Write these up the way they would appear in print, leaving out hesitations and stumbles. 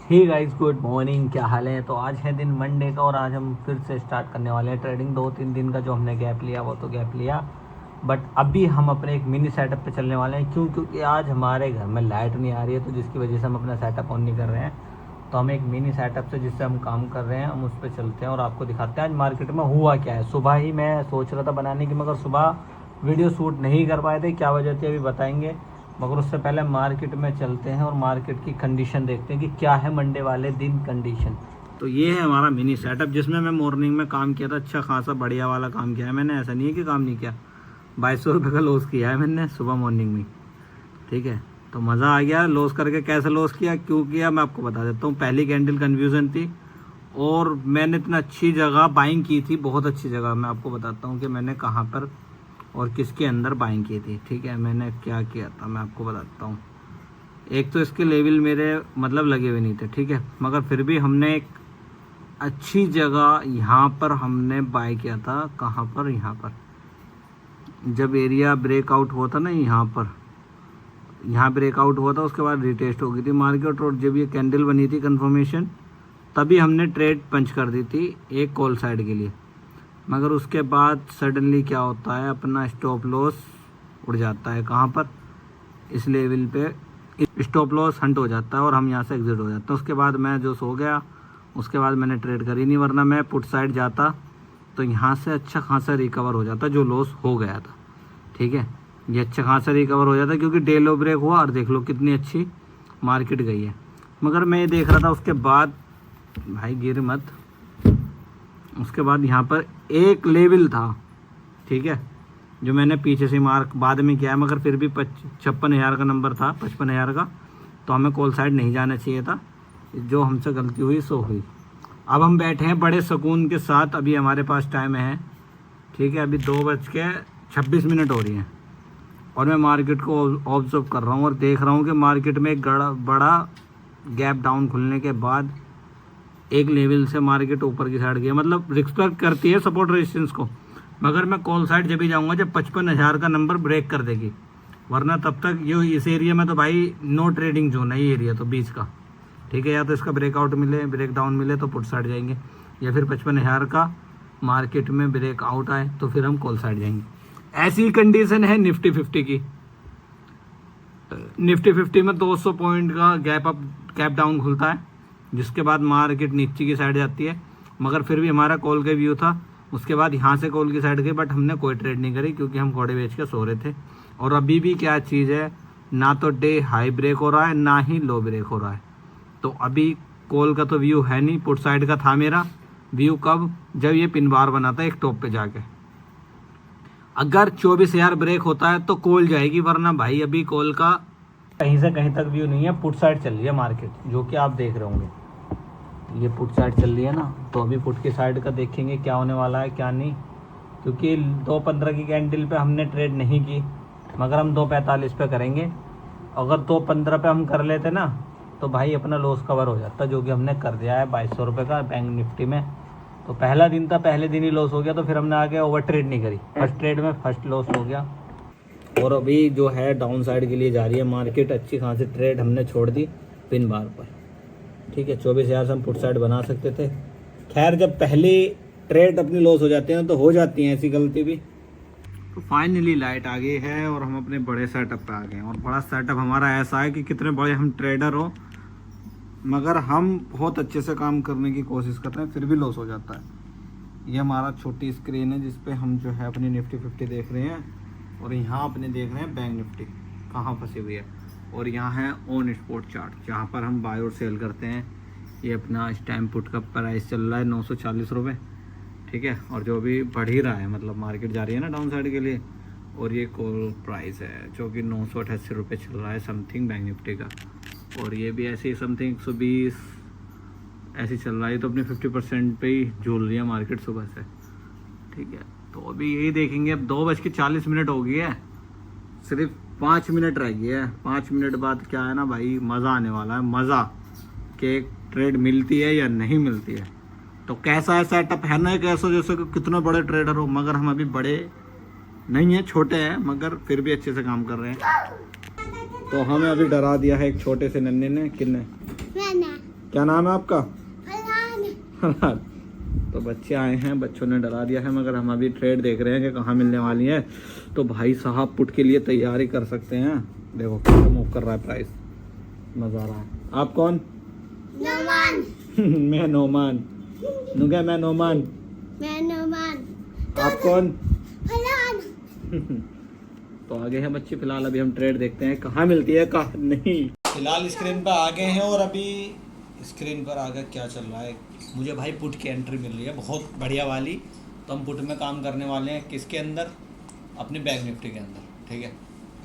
Hey guys, good morning. क्या हाल है? तो आज है दिन मंडे का और आज हम फिर से स्टार्ट करने वाले हैं ट्रेडिंग। 2-3 दिन का जो हमने गैप लिया वो तो गैप लिया, बट अभी हम अपने एक मिनी सेटअप पे चलने वाले हैं। क्योंकि आज हमारे घर में लाइट नहीं आ रही है, तो जिसकी वजह से हम अपना सेटअप ऑन नहीं कर रहे हैं। तो हम एक मिनी सेटअप से जिससे हम काम कर रहे हैं हम उस पर चलते हैं और आपको दिखाते हैं आज मार्केट में हुआ क्या है। सुबह ही मैं सोच रहा था बनाने की, मगर सुबह वीडियो शूट नहीं कर पाए थे। क्या वजह थी अभी बताएंगे, मगर उससे पहले मार्केट में चलते हैं और मार्केट की कंडीशन देखते हैं कि क्या है मंडे वाले दिन कंडीशन। तो ये है हमारा मिनी सेटअप जिसमें मैं मॉर्निंग में काम किया था। अच्छा खासा बढ़िया वाला काम किया है मैंने, ऐसा नहीं है कि काम नहीं किया। 2200 रुपये का लॉस किया है मैंने सुबह मॉर्निंग में। ठीक है, तो मज़ा आ गया लॉस करके। कैसे लॉस किया, क्यों किया, मैं आपको बता देता हूँ। पहली कैंडल कन्फ्यूज़न थी और मैंने इतना अच्छी जगह बाइंग की थी, बहुत अच्छी जगह। मैं आपको बताता हूँ कि मैंने कहाँ पर और किसके अंदर बाइंग की थी। ठीक है, मैंने क्या किया था मैं आपको बताता हूँ। एक तो इसके लेवल मेरे मतलब लगे हुए नहीं थे, ठीक है, मगर फिर भी हमने एक अच्छी जगह यहाँ पर हमने बाय किया था। कहाँ पर? यहाँ पर जब एरिया ब्रेकआउट हुआ था ना, यहाँ पर, यहाँ ब्रेकआउट हुआ था, उसके बाद रिटेस्ट हो गई थी मार्केट। और जब ये कैंडल बनी थी कंफर्मेशन, तभी हमने ट्रेड पंच कर दी थी एक कॉल साइड के लिए। मगर उसके बाद सडनली क्या होता है, अपना स्टॉप लॉस उड़ जाता है। कहाँ पर? इस लेवल पे स्टॉप लॉस हंट हो जाता है और हम यहाँ से एग्जिट हो जाते हैं। उसके बाद मैं जो सो गया, उसके बाद मैंने ट्रेड करी नहीं, वरना मैं पुट साइड जाता तो यहाँ से अच्छा खासा रिकवर हो जाता जो लॉस हो गया था। ठीक है, ये अच्छा खासा रिकवर हो जाता क्योंकि डे लो ब्रेक हुआ और देख लो कितनी अच्छी मार्केट गई है। मगर मैं ये देख रहा था उसके बाद, भाई गिर मत, उसके बाद यहाँ पर एक लेवल था, ठीक है, जो मैंने पीछे से मार्क बाद में किया है, मगर फिर भी 56,000 का नंबर था, 55,000 का। तो हमें कॉल साइड नहीं जाना चाहिए था, जो हमसे गलती हुई सो हुई। अब हम बैठे हैं बड़े सुकून के साथ। अभी हमारे पास टाइम है, ठीक है, अभी 2:26 हो रही हैं और मैं मार्केट को ऑब्जर्व कर रहा हूँ और देख रहा हूँ कि मार्केट में एक बड़ा गैप डाउन खुलने के बाद एक लेवल से मार्केट ऊपर की साइड गई, मतलब रिस्पेक्ट करती है सपोर्ट रेजिस्टेंस को। मगर मैं कॉल साइड जब भी जाऊंगा जब 55,000 का नंबर ब्रेक कर देगी, वरना तब तक ये इस एरिया में तो भाई नो ट्रेडिंग जोन है ये एरिया तो बीच का। ठीक है, या तो इसका ब्रेकआउट मिले, ब्रेक डाउन मिले तो पुट साइड जाएंगे, या फिर 55,000 का मार्केट में ब्रेकआउट आए तो फिर हम कॉल साइड जाएंगे। ऐसी कंडीशन है निफ्टी 50 की। निफ्टी 50 में 200 पॉइंट का गैप डाउन खुलता है, जिसके बाद मार्केट नीचे की साइड जाती है। मगर फिर भी हमारा कॉल का व्यू था, उसके बाद यहाँ से कॉल की साइड गई, बट हमने कोई ट्रेड नहीं करी क्योंकि हम घोड़े बेच के सो रहे थे। और अभी भी क्या चीज़ है, ना तो डे हाई ब्रेक हो रहा है ना ही लो ब्रेक हो रहा है। तो अभी कॉल का तो व्यू है नहीं, पुट साइड का था मेरा व्यू। कब? जब ये पिन बार बना था एक टॉप पे जाके। अगर 24,000 ब्रेक होता है तो कॉल जाएगी, वरना भाई अभी कॉल का कहीं से कहीं तक व्यू नहीं है। पुट साइड चल रही है मार्केट, जो कि आप देख रहे होंगे। ये पुट साइड चल रही है ना, तो अभी पुट की साइड का देखेंगे क्या होने वाला है क्या नहीं। क्योंकि 2:15 की कैंडल पे हमने ट्रेड नहीं की, मगर हम 2:45 पे करेंगे। अगर 2:15 पे हम कर लेते ना तो भाई अपना लॉस कवर हो जाता, जो कि हमने कर दिया है 2200 रुपये का बैंक निफ्टी में। तो पहला दिन था, पहले दिन ही लॉस हो गया, तो फिर हमने आगे ओवर ट्रेड नहीं करी। फर्स्ट ट्रेड में फर्स्ट लॉस हो गया। और अभी जो है डाउन साइड के लिए जा रही है मार्केट। अच्छी खासी ट्रेड हमने छोड़ दी पिन बार पर। ठीक है, 24,000 से हम पुट साइड बना सकते थे। खैर, जब पहली ट्रेड अपनी लॉस हो जाती है तो हो जाती है ऐसी गलती भी। तो फाइनली लाइट आ गई है और हम अपने बड़े सेटअप पे आ गए हैं। और बड़ा सेटअप हमारा ऐसा है कि कितने बड़े हम ट्रेडर हो, मगर हम बहुत अच्छे से काम करने की कोशिश करते हैं, फिर भी लॉस हो जाता है। ये हमारा छोटी स्क्रीन है जिस पे हम जो है अपनी निफ्टी 50 देख रहे हैं, और यहाँ अपने देख रहे हैं बैंक निफ्टी कहाँ फंसी हुई है। और यहाँ है ऑन स्पॉट चार्ट, जहाँ पर हम बाय और सेल करते हैं। ये अपना स्टैम्प पुट का प्राइस चल रहा है 940 रुपये, ठीक है, और जो भी बढ़ ही रहा है, मतलब मार्केट जा रही है ना डाउन साइड के लिए। और ये कॉल प्राइस है जो कि 988 रुपये चल रहा है समथिंग बैंक निफ्टी का। और ये भी ऐसे ही समथिंग 120 ऐसे चल रहा है। तो अपने 50% पे ही झूल रही है मार्केट सुबह से। ठीक है, तो अभी यही देखेंगे। अब 2:40 हो गई है, सिर्फ 5 मिनट रह गई है। 5 मिनट बाद क्या है ना भाई, मज़ा आने वाला है। मज़ा कि एक ट्रेड मिलती है या नहीं मिलती है। तो कैसा है सेटअप है ना, एक ऐसा जैसे कि कितने बड़े ट्रेडर हो, मगर हम अभी बड़े नहीं हैं, छोटे हैं, मगर फिर भी अच्छे से काम कर रहे हैं। तो हमें अभी डरा दिया है एक छोटे से नन्हे ने। किन्ने? क्या नाम है आपका? फरहान। तो बच्चे आए हैं, बच्चों ने डरा दिया है, मगर हम अभी ट्रेड देख रहे हैं कि कहाँ मिलने वाली है। तो भाई साहब पुट के लिए तैयारी कर सकते हैं। देखो कैसे मूव कर रहा है प्राइस, मज़ा आ रहा है। आप कौन? नोमान। मैं नोमान। नुगे मैं नोमान। मैं नोमान। आप कौन? फरहान। तो आगे हैं बच्चे। फिलहाल अभी हम ट्रेड देखते हैं कहाँ मिलती है कहाँ नहीं। फिलहाल स्क्रीन पर आ गए हैं और अभी स्क्रीन पर आगे क्या चल रहा है। मुझे भाई पुट की एंट्री मिल रही है बहुत बढ़िया वाली। तो हम पुट में काम करने वाले हैं किसके अंदर? अपने बैंक निफ्टी के अंदर। ठीक है,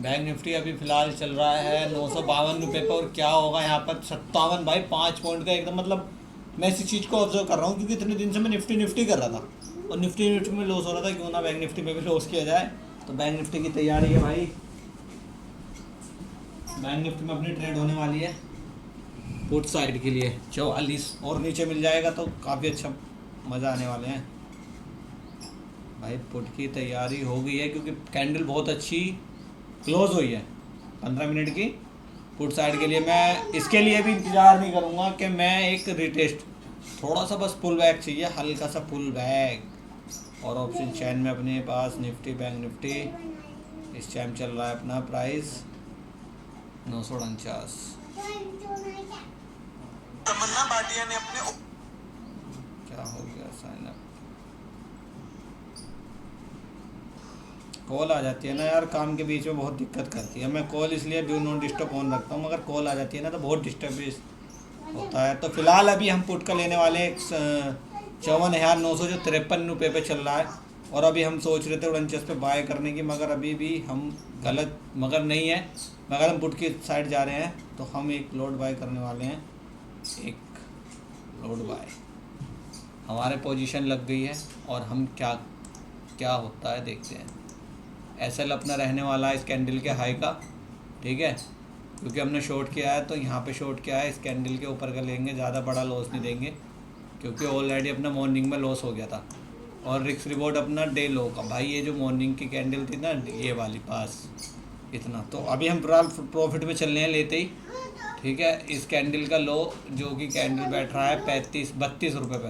बैंक निफ्टी अभी फ़िलहाल चल रहा है 952 रुपये पर। और क्या होगा यहाँ पर 57 भाई 5 पॉइंट का एकदम। मतलब मैं इसी चीज़ को ऑब्जर्व कर रहा हूँ क्योंकि इतने दिन से मैं निफ्टी कर रहा था और निफ्टी में लॉस हो रहा था। क्यों ना बैंक निफ्टी में भी लॉस किया जाए। तो बैंक निफ्टी की तैयारी है भाई। बैंक निफ्टी में अपनी ट्रेड होने वाली है पुट साइड के लिए 44 और नीचे मिल जाएगा तो काफ़ी अच्छा मज़ा आने वाले हैं भाई। पुट की तैयारी हो गई है क्योंकि कैंडल बहुत अच्छी क्लोज हुई है 15 मिनट की पुट साइड के लिए। मैं इसके लिए भी इंतज़ार नहीं करूँगा कि मैं एक रिटेस्ट, थोड़ा सा बस पुल बैक चाहिए, हल्का सा पुल बैक। और ऑप्शन चैन में अपने पास निफ्टी बैंक निफ्टी इस टाइम चल रहा है अपना प्राइस 949। तमन्ना भाटिया ने अपने क्या हो गया साइन अप। कॉल आ जाती है ना यार, काम के बीच में बहुत दिक्कत करती है। मैं कॉल इसलिए डू नॉट डिस्टर्ब ऑन रखता हूँ, मगर कॉल आ जाती है ना तो बहुत डिस्टर्ब होता है। तो फिलहाल अभी हम पुट का लेने वाले 54,953 रुपये पे चल रहा है। और अभी हम सोच रहे थे 49 पे बाय करने की, मगर अभी भी हम गलत मगर नहीं है। मगर हम पुट की साइड जा रहे हैं तो हम एक लोड बाय करने वाले हैं। एक लोड बाय हमारे पोजीशन लग गई है और हम क्या क्या होता है देखते हैं। एसएल अपना रहने वाला है इस कैंडल के हाई का। ठीक है, क्योंकि हमने शॉर्ट किया है तो यहाँ पे शॉर्ट किया है, इस कैंडल के ऊपर का लेंगे, ज़्यादा बड़ा लॉस नहीं देंगे क्योंकि ऑलरेडी अपना मॉर्निंग में लॉस हो गया था। और रिस्क रिवॉर्ड अपना डे लो का भाई, ये जो मॉर्निंग की कैंडल थी ना ये वाली पास इतना। तो अभी हम प्रॉफिट में चलने हैं लेते ही। ठीक है, इस कैंडल का लो जो कि कैंडल बैठ रहा है 32 रुपये पे।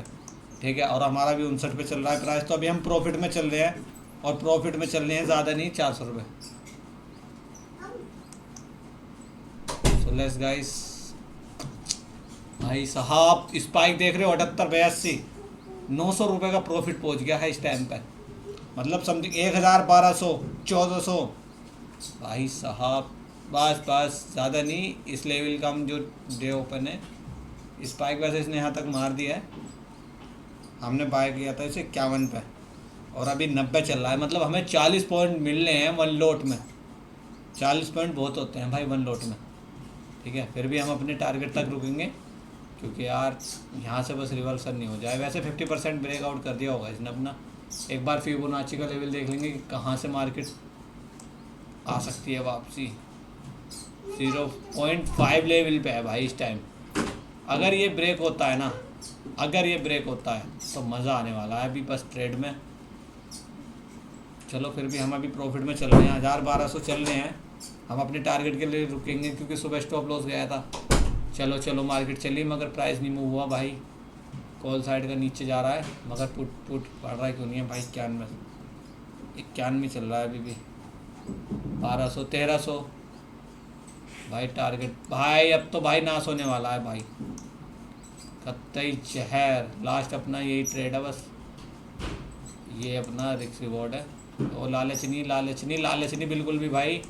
ठीक है, और हमारा भी 59 पे चल रहा है प्राइस। तो अभी हम प्रॉफिट में चल रहे हैं और प्रॉफिट में चल रहे हैं ज़्यादा नहीं 400 रुपये। सो लेट्स गाइस भाई साहब स्पाइक देख रहे हो 78-82 900 रुपये का प्रॉफिट पहुंच गया है इस टाइम पे। मतलब समथिंग 1000-1200 1400 भाई साहब। बस ज़्यादा नहीं, इस लेवल का हम जो डे ओपन है स्पाइक वैसे इसने यहाँ तक मार दिया है। हमने बाय किया था इसे 51 पे और अभी 90 चल रहा है। मतलब हमें 40 पॉइंट मिलने हैं वन लोट में। 40 पॉइंट बहुत होते हैं भाई वन लोट में। ठीक है, फिर भी हम अपने टारगेट तक रुकेंगे क्योंकि यार यहाँ से बस रिवर्सल नहीं हो जाए। वैसे 50% ब्रेकआउट कर दिया होगा इसने अपना। एक बार फिबोनाची का लेवल देख लेंगे कि कहाँ से मार्केट आ सकती है वापसी। 0.5 लेवल पे है भाई इस टाइम। अगर ये ब्रेक होता है ना, अगर ये ब्रेक होता है तो मज़ा आने वाला है अभी बस ट्रेड में। चलो फिर भी हम अभी प्रॉफिट में चल रहे हैं, 1000-1200 चल रहे हैं। हम अपने टारगेट के लिए रुकेंगे क्योंकि सुबह स्टॉप लॉस गया था। चलो मार्केट चली मगर प्राइस नहीं मूव हुआ भाई। कॉल साइड का नीचे जा रहा है मगर पुट बढ़ रहा है क्यों नहीं है भाई। 91 चल रहा है अभी भी। 1200-1300 भाई टारगेट भाई। अब तो भाई नाश होने वाला है भाई, कतई जहर। लास्ट अपना यही ट्रेड है बस, ये अपना रिस्क रिवॉर्ड है। और लालच नहीं बिल्कुल भी भाई।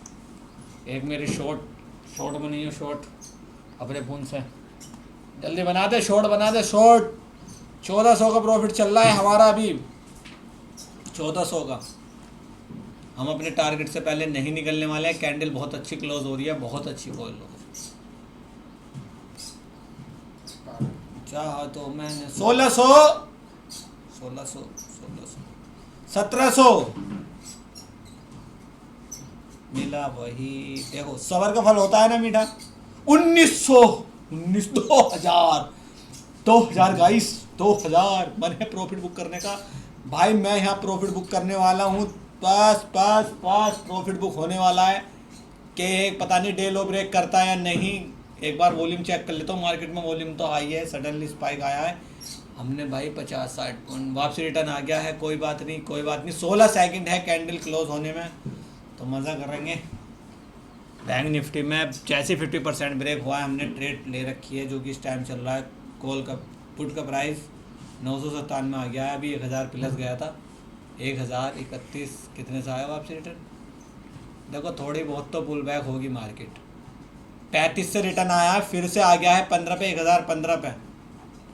एक मेरे शॉर्ट में नहीं हो, शॉर्ट अपने फोन से जल्दी बना दे, शॉर्ट बना दे शॉर्ट। 1400 का प्रॉफिट चल रहा है हमारा अभी, 1400 का। हम अपने टारगेट से पहले नहीं निकलने वाले हैं। कैंडल बहुत अच्छी क्लोज हो रही है, बहुत अच्छी क्लोज हो रही है। चाहा तो मैंने 1600 1700 मिला वही। देखो सबर का फल होता है ना मीठा। 2000 गाइस 2000 मन है प्रॉफिट बुक करने का भाई। मैं यहाँ प्रॉफिट बुक करने वाला हूँ। पास प्रॉफिट बुक होने वाला है कि पता नहीं डे लो ब्रेक करता है या नहीं। एक बार वॉल्यूम चेक कर लेता हूँ। मार्केट में वॉल्यूम तो हाई है, सडनली स्पाइक आया है, हमने भाई 50-60 पॉइंट वापसी रिटर्न आ गया है। कोई बात नहीं, कोई बात नहीं, 16 सेकंड है कैंडल क्लोज होने में, तो मज़ा करेंगे। बैंक निफ्टी में जैसे 50% ब्रेक हुआ है, हमने ट्रेड ले रखी है जो कि इस टाइम चल रहा है। कॉल का पुट का प्राइस 997 में आ गया है, अभी 1000 प्लस गया था, 1031 कितने से आया वापसी रिटर्न। देखो थोड़ी बहुत तो पुल बैक होगी मार्केट। 35 से रिटर्न आया है, फिर से आ गया है 15 पे, 1015 पे।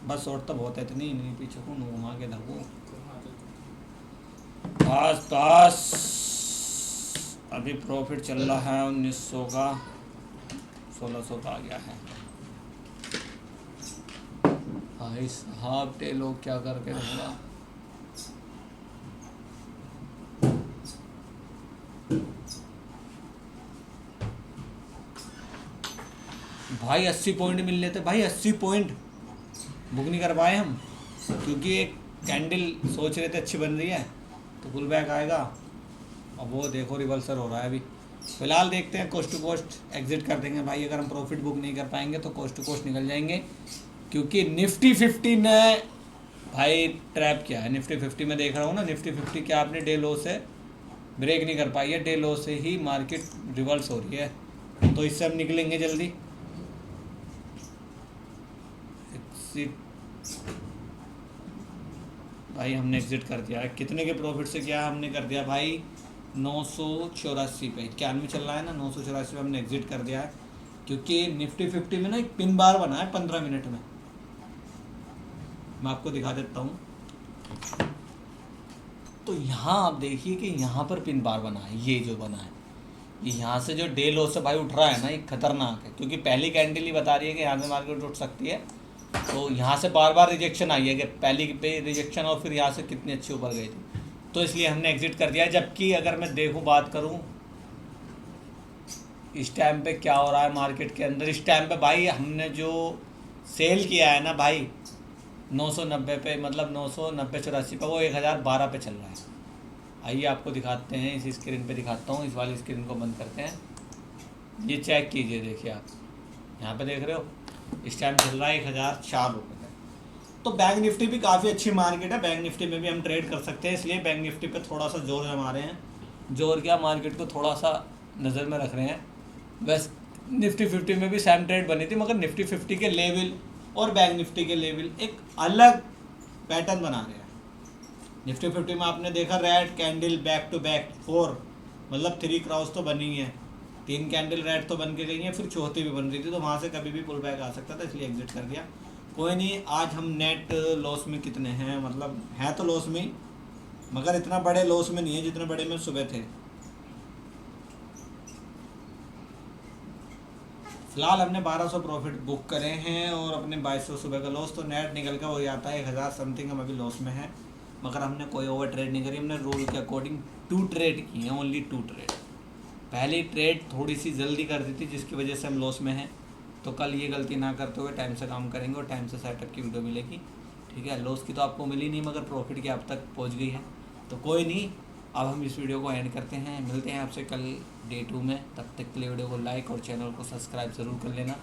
बस शॉर्ट तो बहुत है, इतनी नहीं पीछे को घुमा के देखो। बस बस अभी प्रॉफिट चल रहा है 1900 का, 1600 का आ गया है। भाई साहब टे लोग क्या करके रहेगा। भाई 80 पॉइंट मिल लेते भाई, 80 पॉइंट बुक नहीं कर पाए हम, क्योंकि एक कैंडल सोच रहे थे अच्छी बन रही है तो पुल बैक आएगा। अब वो देखो रिवर्सल हो रहा है अभी। फिलहाल देखते हैं, कोस्ट टू कोस्ट एग्जिट कर देंगे भाई। अगर हम प्रॉफिट बुक नहीं कर पाएंगे तो कोस्ट टू कोस्ट निकल जाएंगे, क्योंकि निफ्टी 50 ने भाई ट्रैप किया है। निफ्टी 50 में देख रहा हूँ ना, निफ्टी 50 क्या आपने डे लो से ब्रेक नहीं कर पाई है, डे लो से ही मार्केट रिवर्स हो रही है, तो इससे हम निकलेंगे जल्दी। भाई हमने एग्जिट कर दिया है। कितने के प्रॉफिट से किया हमने कर दिया भाई 984 पे, 91 चल रहा है ना, 984 पे हमने एग्जिट कर दिया है। क्योंकि निफ्टी 50 में ना एक पिन बार बना है 15 मिनट में, मैं आपको दिखा देता हूँ। तो यहाँ आप देखिए कि यहाँ पर पिन बार बना है, ये जो बना है, ये यहाँ से जो डे लो से भाई उठ रहा है ना, ये खतरनाक है। क्योंकि पहली कैंडल ही बता रही है कि यहाँ से मार्केट उठ सकती है, तो यहाँ से बार बार रिजेक्शन आई है कि पहली पे रिजेक्शन और फिर यहाँ से कितनी अच्छी ऊपर गई थी, तो इसलिए हमने एग्जिट कर दिया है। जबकि अगर मैं देखूँ, बात करूँ इस टाइम पे क्या हो रहा है मार्केट के अंदर, इस टाइम पे भाई हमने जो सेल किया है ना भाई 990 पे, मतलब 990-84 पे, वो 1012 पे चल रहा है। आइए आपको दिखाते हैं, इस स्क्रीन पे दिखाता हूँ, इस वाली स्क्रीन को बंद करते हैं। ये चेक कीजिए, देखिए आप यहाँ पे देख रहे हो, इस टाइम चल रहा है 1004 रुपये का। तो बैंक निफ्टी भी काफ़ी अच्छी मार्केट है, बैंक निफ्टी में भी हम ट्रेड कर सकते हैं, इसलिए बैंक निफ्टी पे थोड़ा सा जोर जमा रहे हैं। जोर क्या, मार्केट को थोड़ा सा नज़र में रख रहे हैं। वैसे निफ्टी 50 में भी सेम ट्रेड बनी थी, मगर निफ्टी 50 के लेवल और बैंक निफ्टी के लेवल एक अलग पैटर्न बना रहे हैं। निफ्टी 50 में आपने देखा red candle back to back 4, मतलब 3 क्रॉस तो बनी है, 3 कैंडल रेड तो बन के गई हैं, फिर चौथी भी बन रही थी, तो वहाँ से कभी भी पुल बैक आ सकता था, इसलिए एग्जिट कर दिया। कोई नहीं, आज हम नेट लॉस में कितने हैं, मतलब है तो लॉस में ही, मगर इतना बड़े लॉस में नहीं है जितने बड़े में सुबह थे। फिलहाल हमने 1200 प्रॉफिट बुक करे हैं और अपने 2200 सुबह का लॉस, तो नेट निकल कर वही आता है 1000 समथिंग। हम अभी लॉस में है, मगर हमने कोई ओवर ट्रेड नहीं करी, हमने रूल के अकॉर्डिंग 2 ट्रेड की हैं, ओनली 2 ट्रेड। पहली ट्रेड थोड़ी सी जल्दी कर दी थी, जिसकी वजह से हम लॉस में हैं। तो कल ये गलती ना करते हुए टाइम से काम करेंगे और टाइम से सेटअप की वीडियो मिलेगी, ठीक है। लॉस की तो आपको मिली नहीं, मगर प्रॉफिट की आप तक पहुंच गई है, तो कोई नहीं। अब हम इस वीडियो को एंड करते हैं, मिलते हैं आपसे कल डे 2 में। तब तक के लिए वीडियो को लाइक और चैनल को सब्सक्राइब ज़रूर कर लेना,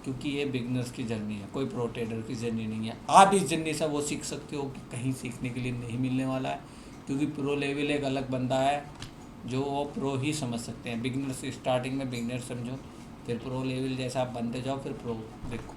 क्योंकि ये बिगनर्स की जर्नी है, कोई प्रो ट्रेडर की जर्नी नहीं है। आप इस जर्नी से वो सीख सकते हो कि कहीं सीखने के लिए नहीं मिलने वाला है, क्योंकि प्रो लेवल एक अलग बंदा है जो वो प्रो ही समझ सकते हैं। बिगनर्स स्टार्टिंग में बिगनर समझो, फिर प्रो लेवल जैसा आप बनते जाओ, फिर प्रो देखो।